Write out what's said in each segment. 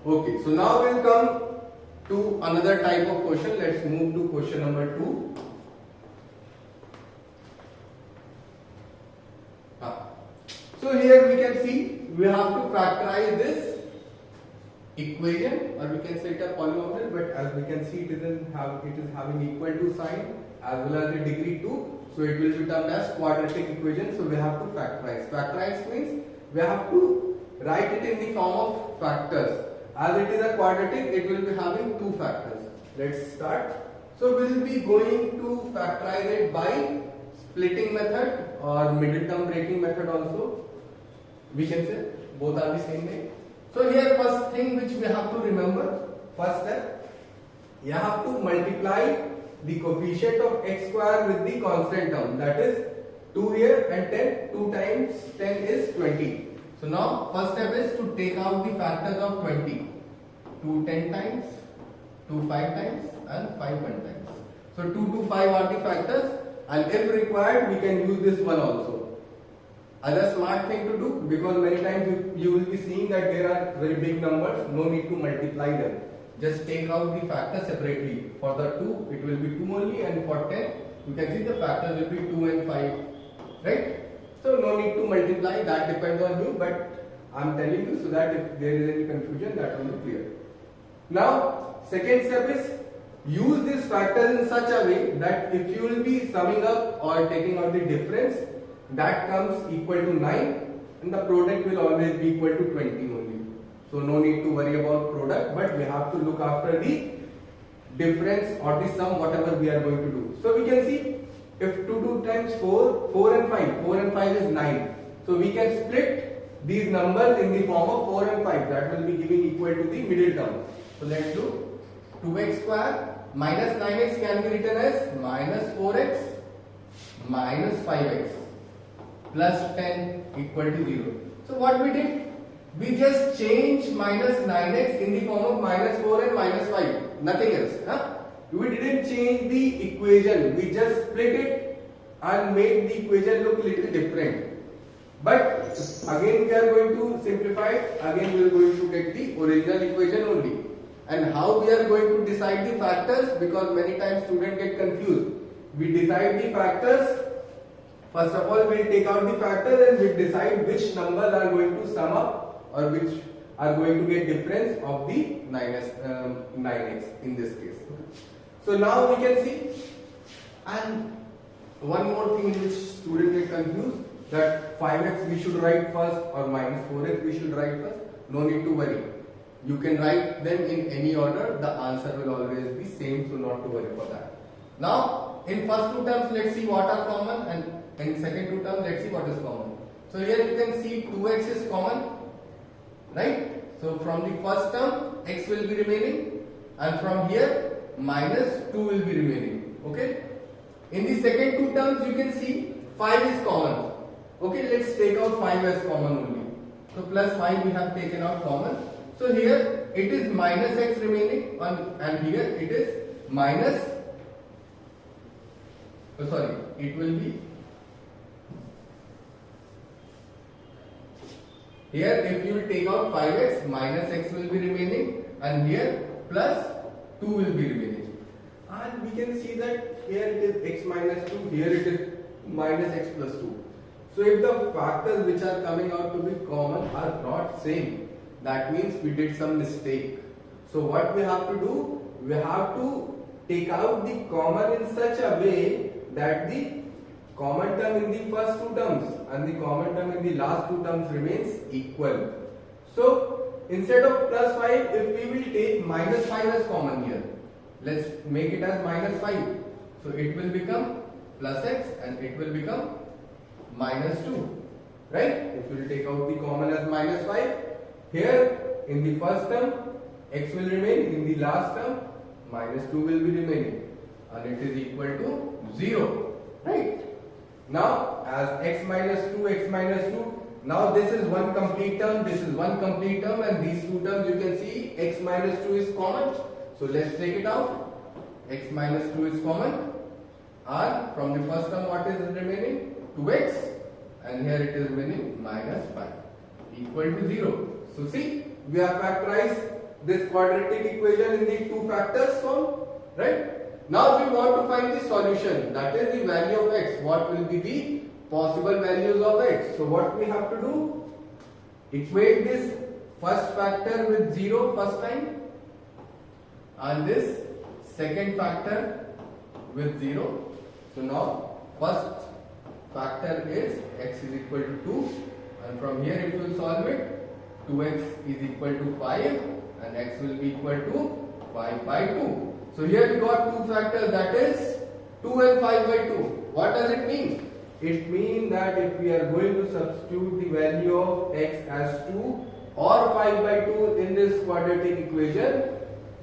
Okay, so now we'll come to another type of question. Let's move to question number 2. So here we can see we have to factorize this equation, or we can say it a polynomial, but as we can see it is having equal to sign as well as the degree 2, so it will be termed as quadratic equation. So we have to factorize. Factorize means we have to write it in the form of factors. As it is a quadratic, it will be having 2 factors. Let's start. So we will be going to factorize it by splitting method or middle term breaking method also. We can say both are the same way. So here first thing which we have to remember, first step, you have to multiply the coefficient of x square with the constant term, that is 2 here and 10. 2 times 10 is 20. So now first step is to take out the factors of 20. 2 10 times, 2 5 times and 5 1 times. So 2 to 5 are the factors, and if required we can use this one also. Other smart thing to do, because many times you will be seeing that there are very big numbers, no need to multiply them. Just take out the factors separately. For the 2 it will be 2 only, and for 10 you can see the factors will be 2 and 5, right? So no need to multiply, that depends on you, but I am telling you so that if there is any confusion that will be clear. Now second step is use these factors in such a way that if you will be summing up or taking out the difference, that comes equal to 9 and the product will always be equal to 20 only. So no need to worry about product, but we have to look after the difference or the sum, whatever we are going to do. So we can see if 2 times 4, 4 and 5, 4 and 5 is 9. So we can split these numbers in the form of 4 and 5, that will be giving equal to the middle term. So let's do 2x square minus 9x can be written as minus 4x minus 5x plus 10 equal to 0. So what we did? We just changed minus 9x in the form of minus 4 and minus 5. Nothing else. Huh? We didn't change the equation. We just split it and made the equation look little different. But again we are going to simplify it. Again we are going to get the original equation only. And how we are going to decide the factors? Because many times students get confused. We decide the factors. First of all, we will take out the factors and we decide which numbers are going to sum up or which are going to get difference of the 9x in this case. So now we can see, and one more thing in which students get confused, that 5x we should write first or minus 4x we should write first. No need to worry. You can write them in any order, the answer will always be same, so not to worry for that. Now in first 2 terms let's see what are common, and in second 2 terms let's see what is common. So here you can see 2x is common, right? So from the first term x will be remaining, and from here minus 2 will be remaining. Okay. In the second 2 terms you can see 5 is common. Okay, let's take out 5 as common only. So plus 5 we have taken out common. So here it is minus x remaining, and here it is minus, it will be, here if you will take out 5x, minus x will be remaining, and here plus 2 will be remaining. And we can see that here it is x minus 2, here it is minus x plus 2. So if the factors which are coming out to be common are not same, that means we did some mistake. So what we have to do? We have to take out the common in such a way that the common term in the first 2 terms and the common term in the last 2 terms remains equal. So instead of plus 5, if we will take minus 5 as common here, let's make it as minus 5. So it will become plus x and it will become minus 2, right? If we will take out the common as minus 5, here in the first term x will remain, in the last term minus 2 will be remaining, and it is equal to 0, right? Now as x minus 2, now this is one complete term, this is one complete term, and these 2 terms you can see x minus 2 is common. So let's take it out. X minus 2 is common, and from the first term what is remaining? 2x, and here it is remaining minus 5 equal to 0. So see, we have factorized this quadratic equation in the two factors form, right? Now we want to find the solution, that is the value of x. What will be the possible values of x? So what we have to do? Equate this first factor with 0 first time and this second factor with 0. So now first factor is x is equal to 2, and from here it will solve it. 2x is equal to 5 and x will be equal to 5 by 2. So here we got two factors, that is 2 and 5 by 2. What does it mean? It means that if we are going to substitute the value of x as 2 or 5 by 2 in this quadratic equation,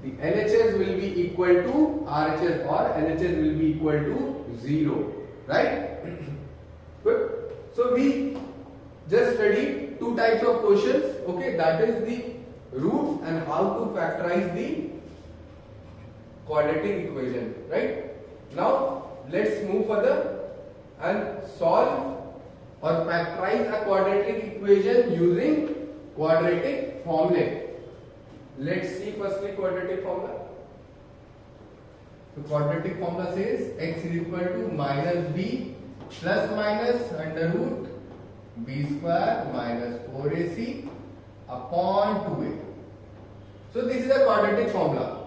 the LHS will be equal to RHS, or LHS will be equal to 0, right? Good. So we just studied two types of questions, okay, that is the roots and how to factorize the quadratic equation, right? Now let's move further and solve or factorize a quadratic equation using quadratic formula. Let's see firstly quadratic formula. So quadratic formula says x is equal to minus b plus minus under root b square minus 4ac upon 2a. So this is a quadratic formula.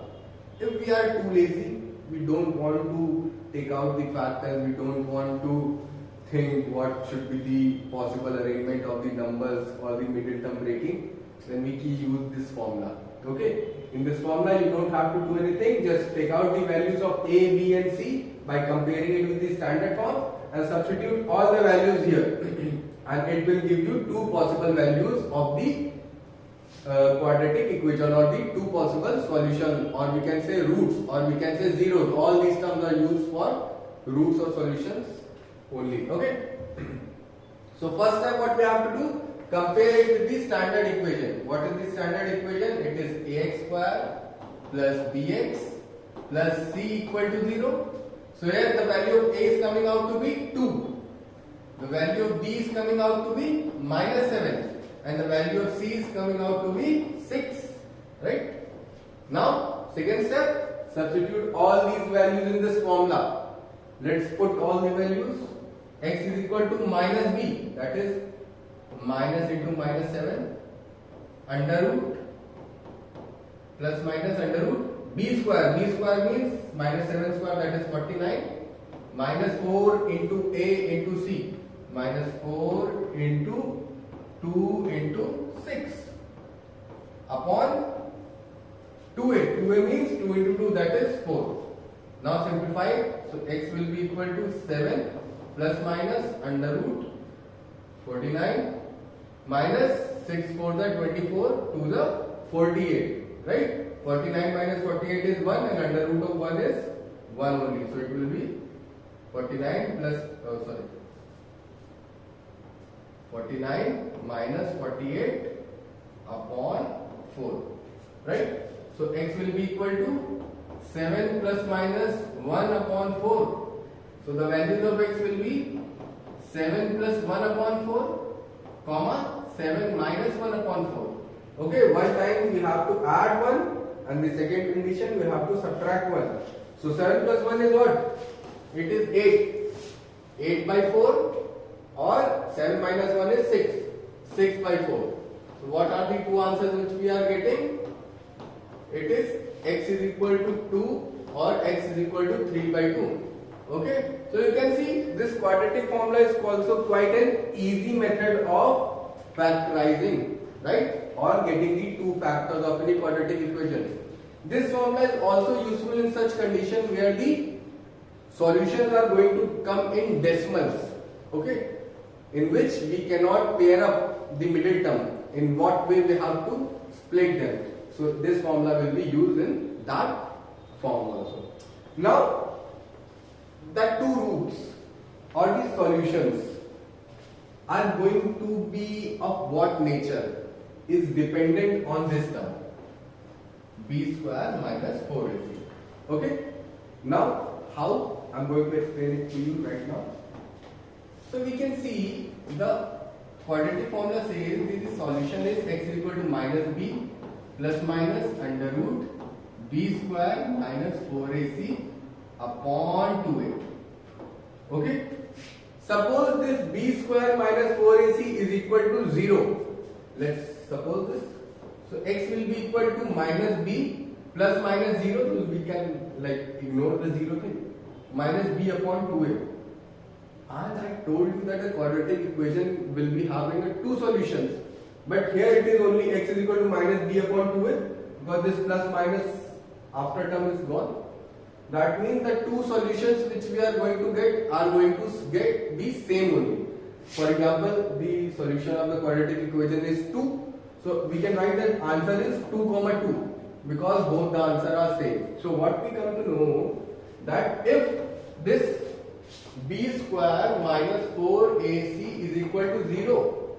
If we are too lazy, we don't want to take out the factors, we don't want to think what should be the possible arrangement of the numbers or the middle term breaking, then we can use this formula. Okay, in this formula you don't have to do anything, just take out the values of a, b and c by comparing it with the standard form and substitute all the values here and it will give you two possible values of the quadratic equation, or the two possible solution, or we can say roots, or we can say zeros. All these terms are used for roots or solutions only. Okay. So first step what we have to do, compare it with the standard equation. What is the standard equation? It is ax square plus bx plus c equal to 0. So here the value of a is coming out to be 2. The value of b is coming out to be minus 7. And the value of c is coming out to be 6, right? Now second step, substitute all these values in this formula. Let's put all the values. X is equal to minus b, that is minus into minus 7 under root plus minus under root b square. B square means minus 7 square, that is 49, minus 4 into a into c, minus 4 into 2 into 6 upon 2a. 2a means 2 into 2, that is 4. Now simplify it. So x will be equal to 7 plus minus under root 49 minus 6 for the 24 to the 48, right? 49 minus 48 is 1 and under root of 1 is 1 only. So it will be 49 plus 49 minus 48 upon 4, right? So x will be equal to 7 plus minus 1 upon 4. So the values of x will be 7 plus 1 upon 4, comma 7 minus 1 upon 4. Okay, one time we have to add 1 and the second condition we have to subtract 1. So 7 plus 1 is what? It is 8. 8 by 4. Or 7 minus 1 is 6. 6 by 4. So what are the two answers which we are getting? It is x is equal to 2 or x is equal to 3 by 2. Okay. So you can see this quadratic formula is also quite an easy method of factorizing, right? Or getting the two factors of any quadratic equation. This formula is also useful in such conditions where the solutions are going to come in decimals. Okay. In which we cannot pair up the middle term. In what way we have to split them. So this formula will be used in that form also. Now the two roots or the solutions are going to be of what nature is dependent on this term, b square minus 4ac. Okay. Now how? I am going to explain it to you right now. So we can see the quadratic formula says the solution is x is equal to minus b plus minus under root b square minus 4ac upon 2a. Okay. Suppose this b square minus 4ac is equal to 0. Let's suppose this. So x will be equal to minus b plus minus 0. So we can like ignore the 0 thing. Minus b upon 2a. And I told you that the quadratic equation will be having two solutions. But here it is only x is equal to minus b upon 2a, because this plus minus after term is gone. That means the two solutions which we are going to get are going to get the same only. For example, the solution of the quadratic equation is 2. So we can write that answer is 2, 2 because both the answer are same. So what we come to know that if this b square minus 4ac is equal to 0,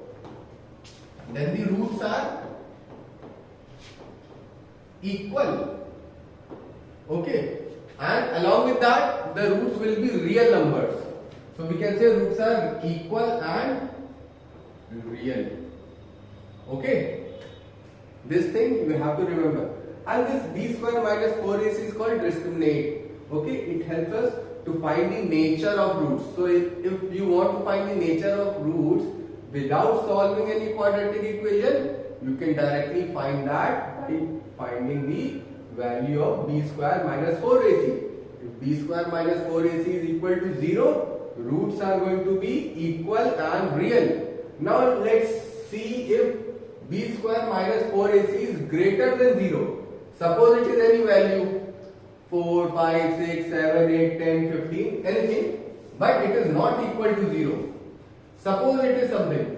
then the roots are equal. Okay. And along with that, the roots will be real numbers. So we can say roots are equal and real. Okay. This thing you have to remember. And this b square minus 4ac is called discriminant. Okay. It helps us to find the nature of roots. So if you want to find the nature of roots without solving any quadratic equation, you can directly find that by finding the value of b square minus 4ac. If b square minus 4ac is equal to 0, roots are going to be equal and real. Now let's see if b square minus 4ac is greater than 0. Suppose it is any value 4, 5, 6, 7, 8, 10, 15, anything, but it is not equal to 0. Suppose it is something.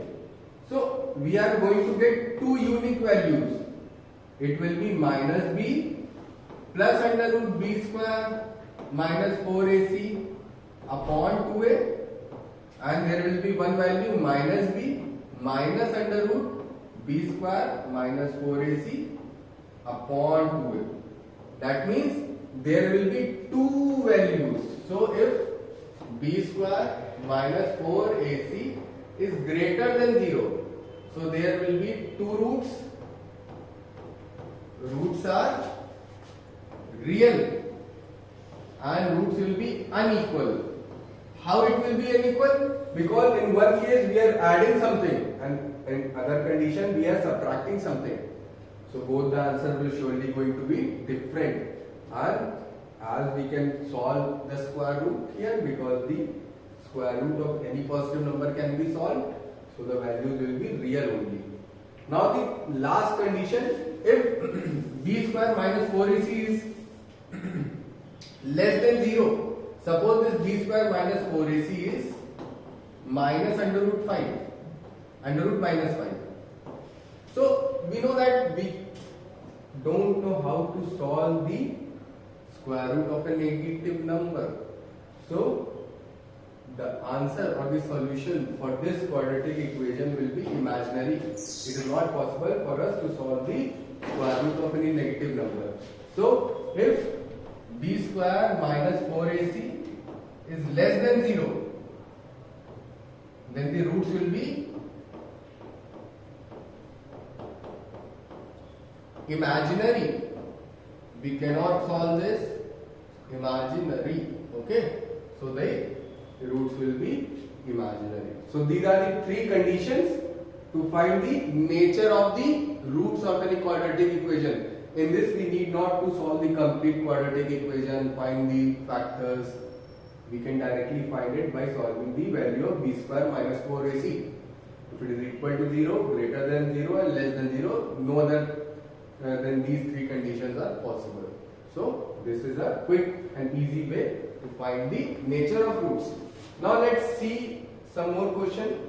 So we are going to get two unique values. It will be minus b plus under root b square minus 4ac upon 2a, and there will be one value minus b minus under root b square minus 4ac upon 2a. That means there will be two values. So if b square minus 4ac is greater than 0, so there will be two roots. Roots are real and roots will be unequal. How it will be unequal? Because in one case we are adding something and in other condition we are subtracting something. So both the answer will surely going to be different. And as we can solve the square root here, because the square root of any positive number can be solved, so the values will be real only. Now the last condition, if b square minus 4ac is less than 0, suppose this b square minus 4ac is minus under root 5, under root minus 5. So we know that we don't know how to solve the square root of a negative number. So the answer or the solution for this quadratic equation will be imaginary. It is not possible for us to solve the square root of any negative number. So if b square minus 4ac is less than 0, then the roots will be imaginary. We cannot solve this imaginary. Okay, so the roots will be imaginary. So these are the three conditions to find the nature of the roots of any quadratic equation. In this we need not to solve the complete quadratic equation, find the factors. We can directly find it by solving the value of b square minus 4ac. If it is equal to 0, greater than 0 and less than 0, no other than these three conditions are possible. So this is a quick and easy way to find the nature of roots. Now let's see some more question.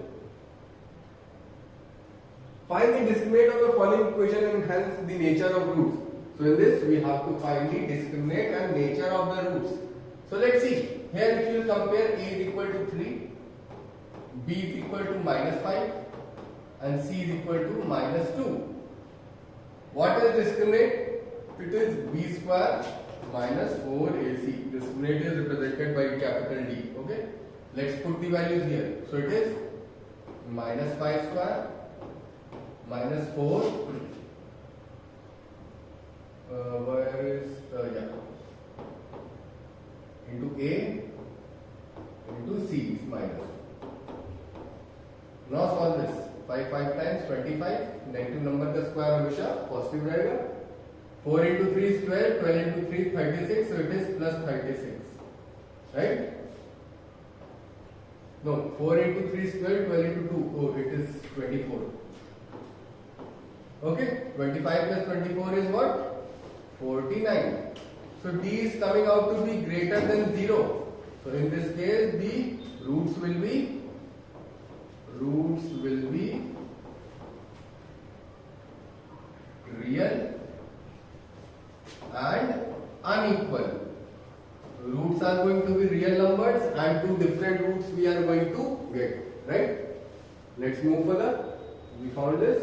Find the discriminant of the following equation and hence the nature of roots. So in this we have to find the discriminant and nature of the roots. So let's see. Here if you compare a is equal to 3, b is equal to minus 5 and c is equal to minus 2. What is discriminant? It is b square minus 4ac. Discriminant is represented by capital D. Okay. Let's put the values here. So it is minus 5 square minus 4 times 25, negative number का square हमेशा positive रहेगा. 4 into 3 is 12, 12 into 3 is 36, so it is plus 36, right? No, 4 into 3 is 12, 12 into 2, oh, it is 24. Okay, 25 plus 24 is what? 49. So D is coming out to be greater than 0. So in this case, the roots will be real and unequal. Roots are going to be real numbers and two different roots we are going to get, right? Let's move further. We found this.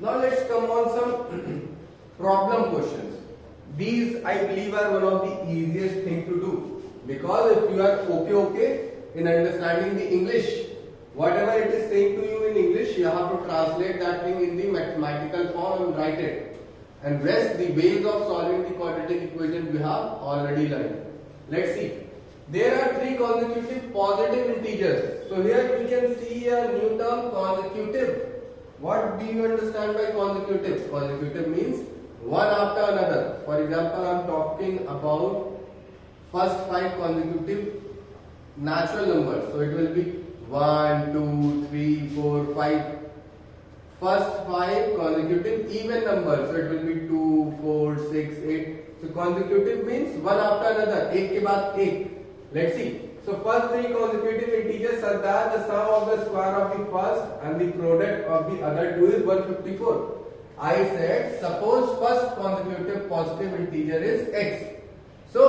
Now let's come on some problem questions. These I believe are one of the easiest thing to do, because if you are okay in understanding the English, whatever it is saying to you in English, you have to translate that thing in the mathematical form and write it. And rest, the ways of solving the quadratic equation we have already learned. Let's see. There are three consecutive positive integers. So here we can see a new term, consecutive. What do you understand by consecutive? Consecutive means one after another. For example, I am talking about first 5 consecutive natural numbers. So it will be 1, 2, 3, 4, 5. First 5 consecutive even numbers. So it will be 2, 4, 6, 8. So consecutive means one after another. एक के बाद एक. Let's see. So first 3 consecutive integers such that the sum of the square of the first and the product of the other two is 154. I said suppose first consecutive positive integer is x. So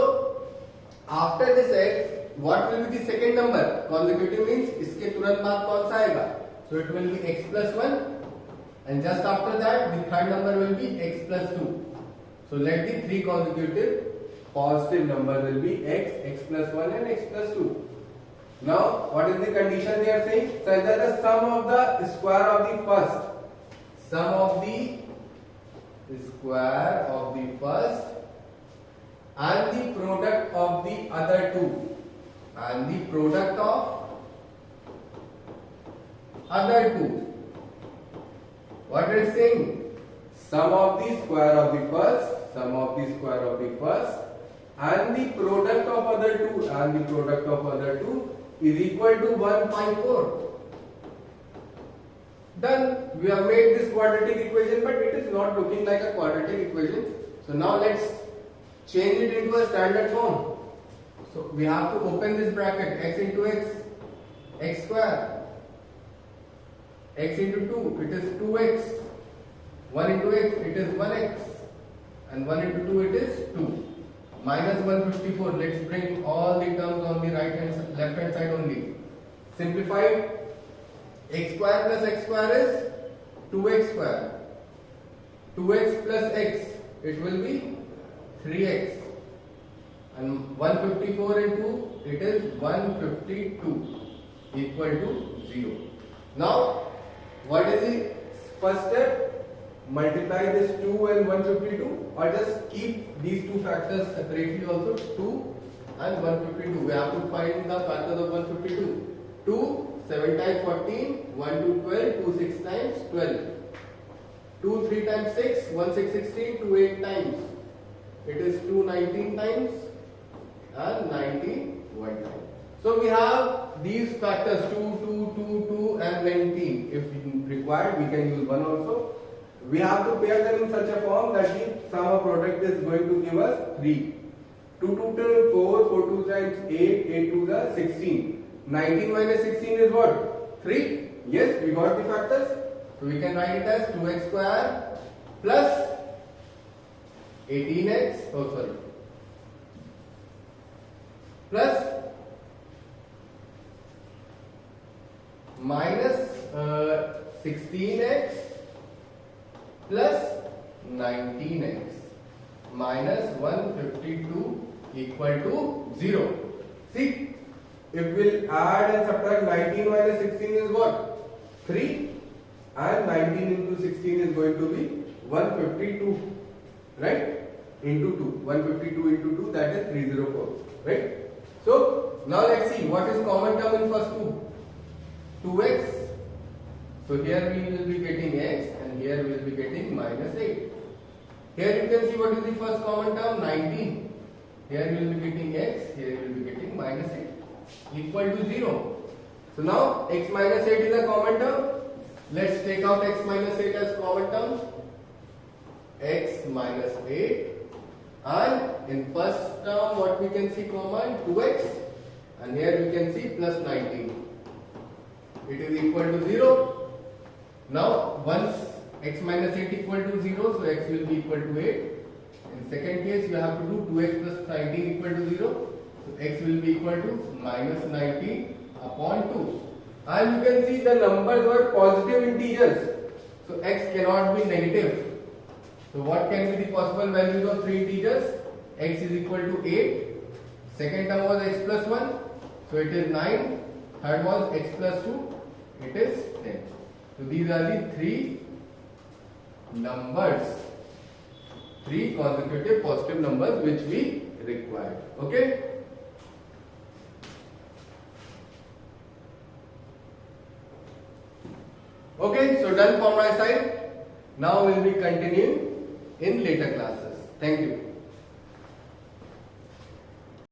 after this x, what will be the second number? Consecutive means इसके तुरंत बाद कौन सा आएगा? So it will be x plus 1, and just after that the third number will be x plus 2. So let the 3 consecutive positive numbers will be x, x plus 1 and x plus 2. Now what is the condition they are saying? So that the sum of the square of the first, sum of the square of the first and the product of the other two, and the product of other two. What it is saying? Sum of the square of the first, sum of the square of the first and the product of other two, and the product of other two is equal to 154. Done. We have made this quadratic equation, but it is not looking like a quadratic equation. So now let's change it into a standard form. So we have to open this bracket, x into x, x square, x into 2, it is 2x, 1 into x, it is 1x, and 1 into 2, it is 2. Minus 154, let's bring all the terms on the right hand, left hand side only. Simplified, x square plus x square is 2x square. 2x plus x, it will be 3x. And 154 into, it is 152 equal to 0. Now, what is the first step? Multiply this 2 and 152, or just keep these two factors separately also, 2 and 152. We have to find the factors of 152. 2, 7 times 14, 1 to 12, 2 6 times 12. 2 3 times 6, 1 6 16, 2 8 times. It is 2 19 times and 19 1 time. So we have these factors 2, 2, 2, 2 and 19. If required, we can use 1 also. We have to pair them in such a form that the sum of product is going to give us 3. 2 2 times 4, 4 2 times 8, 8 2 is 16. 19 minus 16 is what? 3. Yes, we got the factors. So we can write it as 2x square plus 18x, plus minus 16x plus 19x minus 152 equal to 0. See, if we'll add and subtract 19 minus 16 is what? 3, and 19 into 16 is going to be 152, right? Into 2. 152 into 2, that is 304, right? So now let's see what is common term in first two. 2x So here we will be getting x and here we will be getting minus 8. Here you can see what is the first common term, 19. Here we will be getting x, here we will be getting minus 8 equal to 0. So now x minus 8 is a common term. Let's take out x minus 8 as common term. X minus 8, and in first term what we can see common, 2x, and here we can see plus 19. It is equal to 0. Now once x minus 8 equal to 0, so x will be equal to 8. In second case you have to do 2x plus 19 equal to 0. So x will be equal to minus 19 upon 2. And you can see the numbers were positive integers. So x cannot be negative. So what can be the possible values of three integers? X is equal to 8. Second term was x plus 1. So it is 9. Third was x plus 2. It is 10. So these are the three numbers. Three consecutive positive numbers which we required. Okay? Okay, so done from my side. Now we will be continuing in later classes. Thank you.